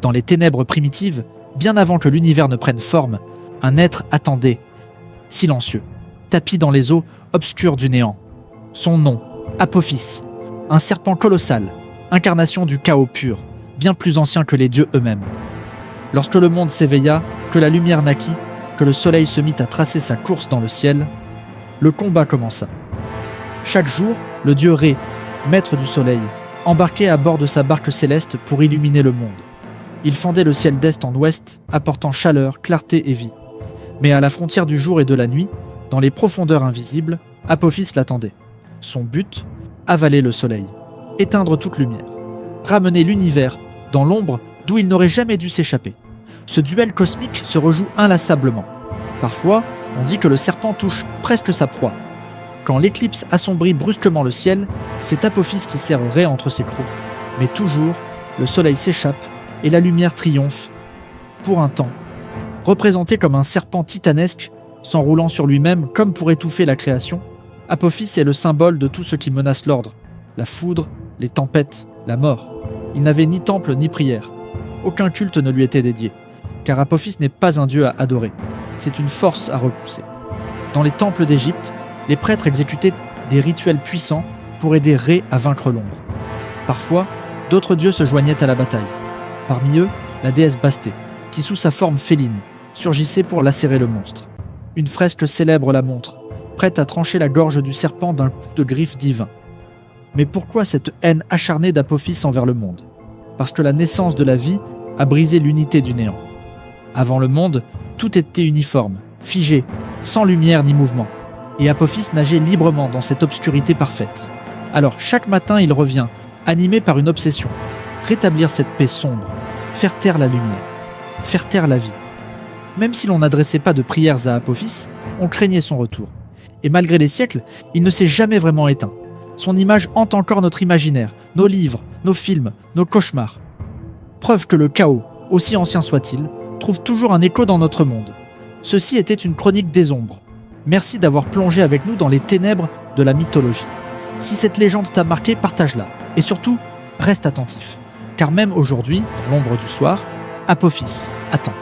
Dans les ténèbres primitives, bien avant que l'univers ne prenne forme, un être attendait, silencieux, tapi dans les eaux obscures du néant. Son nom, Apophis, un serpent colossal, incarnation du chaos pur, bien plus ancien que les dieux eux-mêmes. Lorsque le monde s'éveilla, que la lumière naquit, que le soleil se mit à tracer sa course dans le ciel, le combat commença. Chaque jour, le dieu Ré, maître du soleil, embarquait à bord de sa barque céleste pour illuminer le monde. Il fendait le ciel d'est en ouest, apportant chaleur, clarté et vie. Mais à la frontière du jour et de la nuit, dans les profondeurs invisibles, Apophis l'attendait. Son but, avaler le soleil, éteindre toute lumière, ramener l'univers dans l'ombre d'où il n'aurait jamais dû s'échapper. Ce duel cosmique se rejoue inlassablement. Parfois, on dit que le serpent touche presque sa proie. Quand l'éclipse assombrit brusquement le ciel, c'est Apophis qui serre Ré entre ses crocs. Mais toujours, le soleil s'échappe et la lumière triomphe, pour un temps. Représenté comme un serpent titanesque, s'enroulant sur lui-même comme pour étouffer la création, Apophis est le symbole de tout ce qui menace l'ordre, la foudre, les tempêtes, la mort. Il n'avait ni temple ni prière. Aucun culte ne lui était dédié, car Apophis n'est pas un dieu à adorer, c'est une force à repousser. Dans les temples d'Égypte, les prêtres exécutaient des rituels puissants pour aider Ré à vaincre l'ombre. Parfois, d'autres dieux se joignaient à la bataille. Parmi eux, la déesse Bastée, qui sous sa forme féline, surgissait pour lacérer le monstre. Une fresque célèbre la montre, prête à trancher la gorge du serpent d'un coup de griffe divin. Mais pourquoi cette haine acharnée d'Apophis envers le monde ? Parce que la naissance de la vie a brisé l'unité du néant. Avant le monde, tout était uniforme, figé, sans lumière ni mouvement. Et Apophis nageait librement dans cette obscurité parfaite. Alors chaque matin il revient, animé par une obsession, rétablir cette paix sombre, faire taire la lumière, faire taire la vie. Même si l'on n'adressait pas de prières à Apophis, on craignait son retour. Et malgré les siècles, il ne s'est jamais vraiment éteint. Son image hante encore notre imaginaire, nos livres, nos films, nos cauchemars. Preuve que le chaos, aussi ancien soit-il, trouve toujours un écho dans notre monde. Ceci était une chronique des ombres. Merci d'avoir plongé avec nous dans les ténèbres de la mythologie. Si cette légende t'a marqué, partage-la. Et surtout, reste attentif. Car même aujourd'hui, dans l'ombre du soir, Apophis attend.